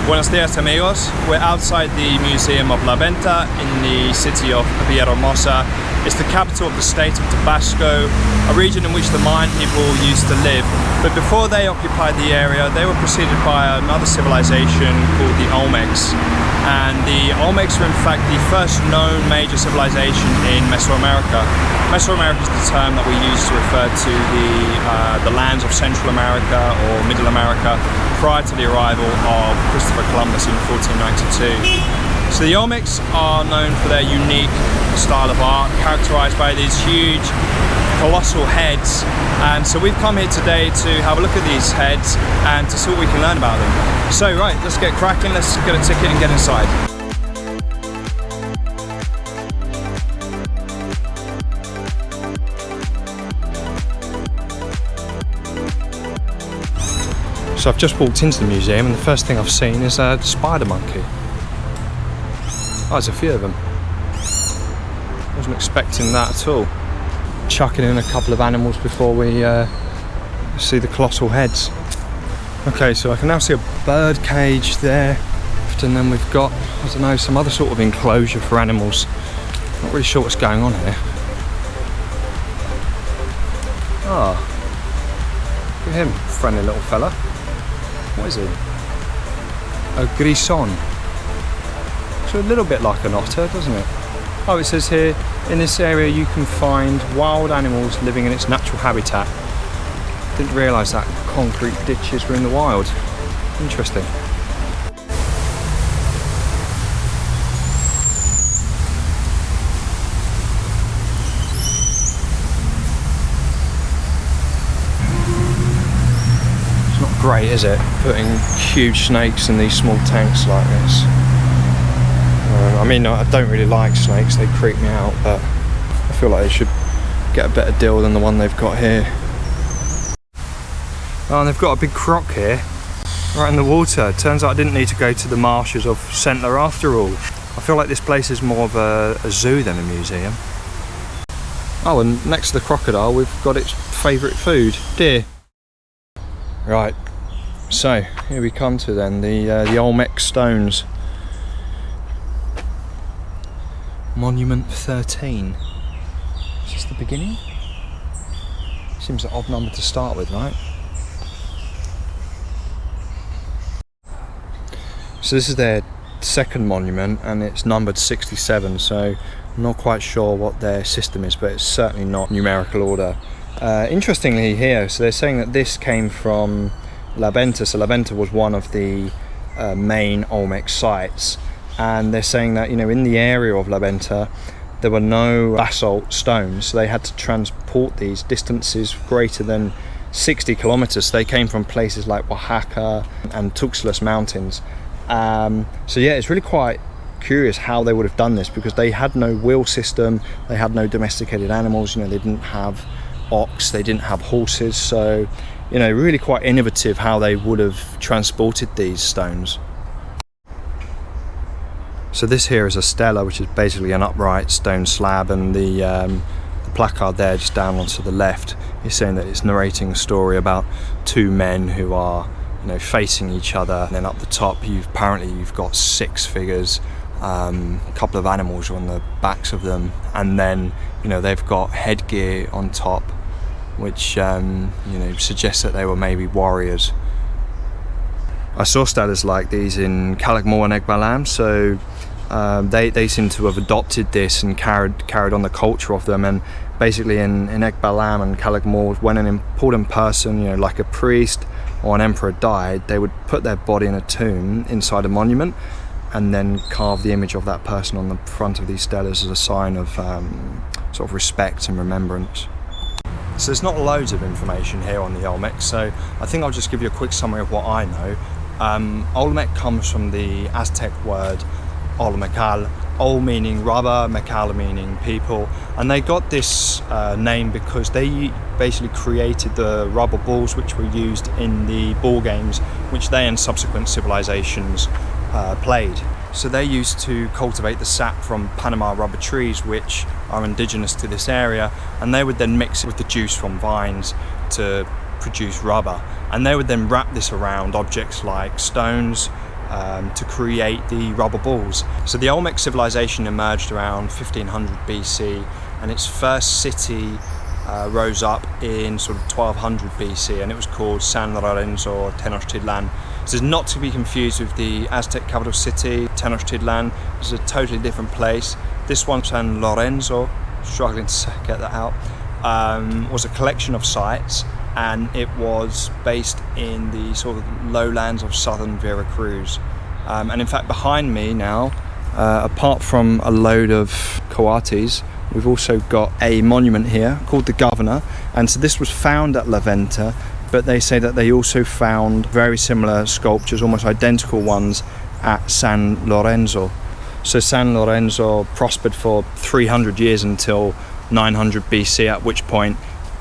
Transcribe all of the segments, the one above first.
Buenos dias amigos, we're outside the Museum of La Venta in the city of Villahermosa. It's the capital of the state of Tabasco, a region in which the Mayan people used to live. But before they occupied the area, they were preceded by another civilization called the Olmecs. And the Olmecs were in fact the first known major civilization in Mesoamerica. Mesoamerica is the term that we use to refer to the lands of Central America or Middle America prior to the arrival of Christopher Columbus in 1492. So the Olmecs are known for their unique style of art, characterized by these huge colossal heads. And so we've come here today to have a look at these heads and to see what we can learn about them. So right, let's get cracking, let's get a ticket and get inside. So I've just walked into the museum and the first thing I've seen is a spider monkey. Oh, there's a few of them. Wasn't expecting that at all. Chucking in a couple of animals before we see the colossal heads. Okay, so I can now see a bird cage there, and then we've got, I don't know, some other sort of enclosure for animals. Not really sure what's going on here. Ah, look at him, friendly little fella. What is it? A grison. So a little bit like an otter, doesn't it? Oh, it says here, in this area you can find wild animals living in its natural habitat. Didn't realise that concrete ditches were in the wild. Interesting. It's not great, is it? Putting huge snakes in these small tanks like this. I mean, I don't really like snakes, they creep me out, but I feel like they should get a better deal than the one they've got here. Oh, and they've got a big croc here, right in the water. Turns out I didn't need to go to the marshes of Centla after all. I feel like this place is more of a zoo than a museum. Oh, and next to the crocodile we've got its favourite food, deer. Right, so here we come to then, the Olmec stones. Monument 13. Is this the beginning? Seems an odd number to start with, right? So this is their second monument and it's numbered 67, so I'm not quite sure what their system is, but it's certainly not numerical order. Interestingly here, so they're saying that this came from La Venta, so La Venta was one of the main Olmec sites. And they're saying that, you know, in the area of La Venta there were no basalt stones, so they had to transport these distances greater than 60 kilometers. They came from places like Oaxaca and Tuxtlas mountains. So yeah, it's really quite curious how they would have done this, because they had no wheel system, they had no domesticated animals, you know, they didn't have ox, they didn't have horses, so, you know, really quite innovative how they would have transported these stones. So this here is a stela, which is basically an upright stone slab, and the placard there just down onto the left is saying that it's narrating a story about two men who are, you know, facing each other. And then up the top apparently you've got six figures, a couple of animals are on the backs of them, and then, you know, they've got headgear on top, which you know, suggests that they were maybe warriors. I saw stelas like these in Calakmul and Ekbalam, so they seem to have adopted this and carried on the culture of them. And basically in Ekbalam and Calakmul, when an important person, you know, like a priest or an emperor died, they would put their body in a tomb inside a monument and then carve the image of that person on the front of these stelas as a sign of sort of respect and remembrance. So there's not loads of information here on the Olmecs, so I think I'll just give you a quick summary of what I know. Olmec comes from the Aztec word Olmecal, Ol meaning rubber, Mecal meaning people, and they got this name because they basically created the rubber balls which were used in the ball games which they and subsequent civilizations played. So they used to cultivate the sap from Panama rubber trees, which are indigenous to this area, and they would then mix it with the juice from vines to produce rubber, and they would then wrap this around objects like stones, to create the rubber balls. So the Olmec civilization emerged around 1500 BC, and its first city rose up in sort of 1200 BC, and it was called San Lorenzo or Tenochtitlan. This is not to be confused with the Aztec capital city, Tenochtitlan. This is a totally different place. This one, San Lorenzo, struggling to get that out, was a collection of sites, and it was based in the sort of lowlands of southern Veracruz. And in fact, behind me now, apart from a load of coatis, we've also got a monument here called the Governor. And so this was found at Venta, but they say that they also found very similar sculptures, almost identical ones, at San Lorenzo. So San Lorenzo prospered for 300 years until 900 BC, at which point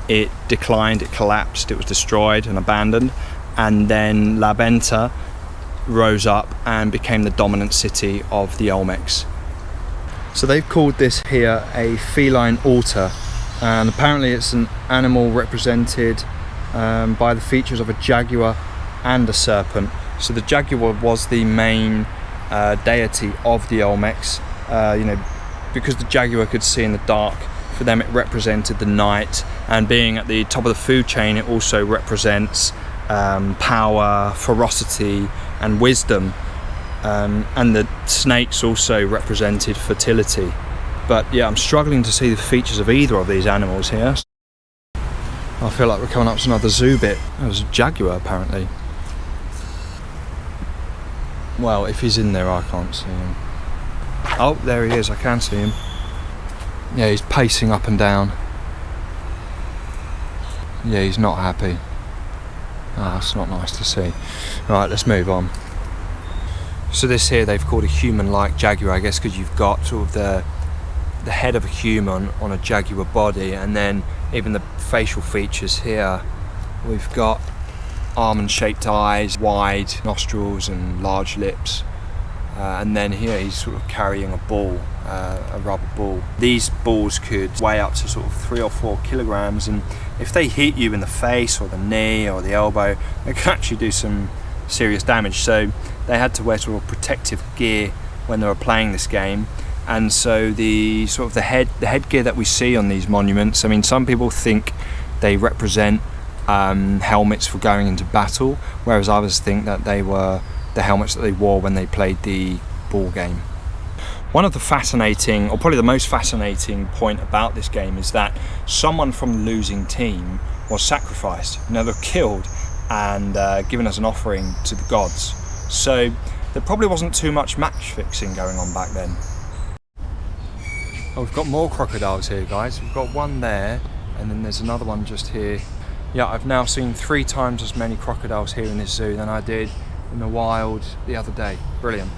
it declined, it collapsed, it was destroyed and abandoned, and then La Venta rose up and became the dominant city of the Olmecs. So they've called this here a feline altar, and apparently it's an animal represented by the features of a jaguar and a serpent. So the jaguar was the main deity of the Olmecs, because the jaguar could see in the dark. For them it represented the night, and being at the top of the food chain, it also represents power, ferocity and wisdom, and the snakes also represented fertility. But yeah, I'm struggling to see the features of either of these animals here. I feel like we're coming up to another zoo bit. There's a jaguar apparently. Well, if he's in there I can't see him. Oh, there he is, I can see him. Yeah, he's pacing up and down. Yeah, he's not happy. Ah, it's not nice to see. Right, let's move on. So this here they've called a human-like jaguar, I guess because you've got sort of the head of a human on a jaguar body, and then even the facial features here. We've got almond-shaped eyes, wide nostrils and large lips. And then here he's sort of carrying a ball, a rubber ball. These balls could weigh up to sort of 3 or 4 kilograms, and if they hit you in the face or the knee or the elbow, they can actually do some serious damage. So they had to wear sort of protective gear when they were playing this game. And so the headgear that we see on these monuments, I mean, some people think they represent helmets for going into battle, whereas others think that they were the helmets that they wore when they played the ball game. One of the fascinating, or probably the most fascinating point about this game is that someone from the losing team was sacrificed. They were killed and given as an offering to the gods. So there probably wasn't too much match fixing going on back then. Oh, we've got more crocodiles here, guys. We've got one there, and then there's another one just here. Yeah, I've now seen 3 times as many crocodiles here in this zoo than I did in the wild the other day. Brilliant.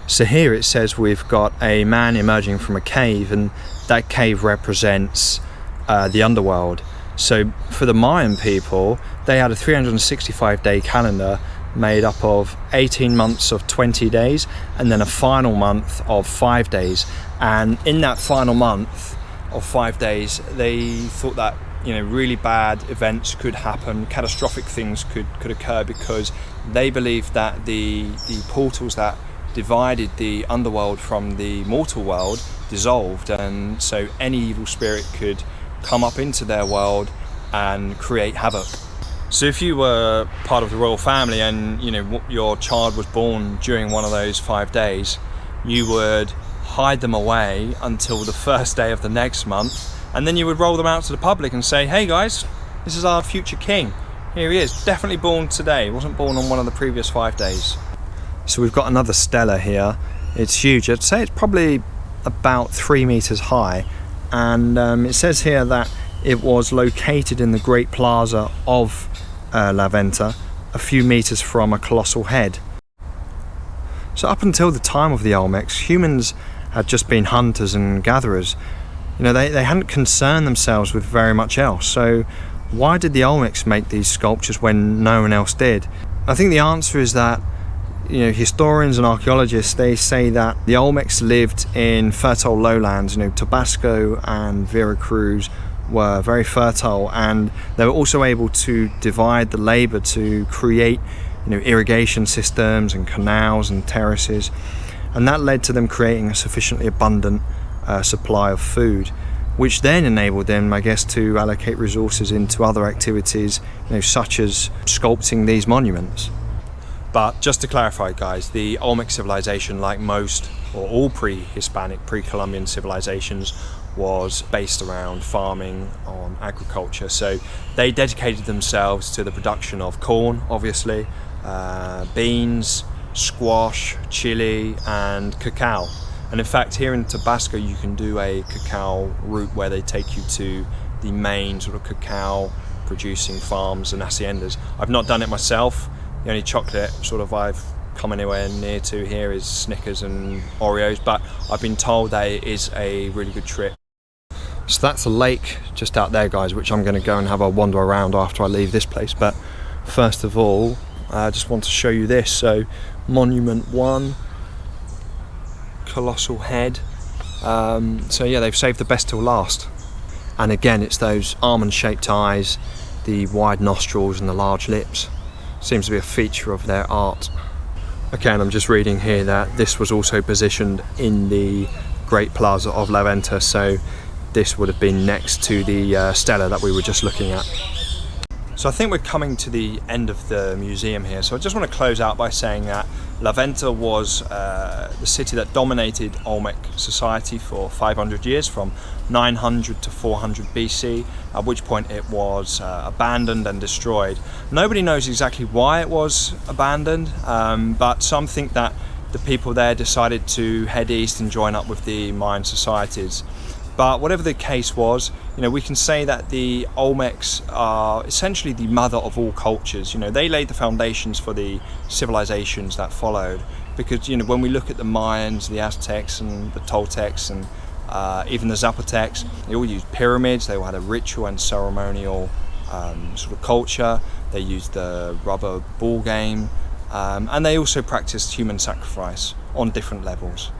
So here it says we've got a man emerging from a cave, and that cave represents the underworld. So for the Mayan people, they had a 365-day calendar made up of 18 months of 20 days and then a final month of 5 days. And in that final month of 5 days, they thought that really bad events could happen, catastrophic things could occur, because they believed that the portals that divided the underworld from the mortal world dissolved, and so any evil spirit could come up into their world and create havoc. So if you were part of the royal family and your child was born during one of those 5 days, you would hide them away until the first day of the next month, and then you would roll them out to the public and say, hey guys, this is our future king. Here he is, definitely born today, wasn't born on one of the previous 5 days. So we've got another stela here. It's huge. I'd say it's probably about 3 meters high, and it says here that it was located in the great plaza of La Venta, a few meters from a colossal head. So up until the time of the Olmecs, humans had just been hunters and gatherers. They hadn't concerned themselves with very much else. So why did the Olmecs make these sculptures when no one else did? I think the answer is that historians and archaeologists, they say that the Olmecs lived in fertile lowlands. Tabasco and Veracruz were very fertile, and they were also able to divide the labor to create irrigation systems and canals and terraces, and that led to them creating a sufficiently abundant supply of food, which then enabled them, I guess, to allocate resources into other activities, such as sculpting these monuments. But just to clarify, guys, the Olmec civilization, like most or all pre-Hispanic, pre-Columbian civilizations, was based around farming, on agriculture. So they dedicated themselves to the production of corn, obviously, beans, squash, chili, and cacao. And in fact, here in Tabasco, you can do a cacao route where they take you to the main sort of cacao producing farms and haciendas. I've not done it myself. The only chocolate sort of I've come anywhere near to here is Snickers and Oreos, but I've been told that it is a really good trip. So that's a lake just out there, guys, which I'm going to go and have a wander around after I leave this place. But first of all, I just want to show you this. So Monument 1, colossal head. So yeah, they've saved the best till last. And again, it's those almond-shaped eyes, the wide nostrils and the large lips. Seems to be a feature of their art. Okay, and I'm just reading here that this was also positioned in the Great Plaza of La Venta, so this would have been next to the stela that we were just looking at. So I think we're coming to the end of the museum here, so I just want to close out by saying that La Venta was the city that dominated Olmec society for 500 years, from 900 to 400 BC, at which point it was abandoned and destroyed. Nobody knows exactly why it was abandoned, but some think that the people there decided to head east and join up with the Mayan societies. But whatever the case was, we can say that the Olmecs are essentially the mother of all cultures. They laid the foundations for the civilizations that followed. Because when we look at the Mayans, the Aztecs, and the Toltecs, and even the Zapotecs, they all used pyramids. They all had a ritual and ceremonial sort of culture. They used the rubber ball game, and they also practiced human sacrifice on different levels.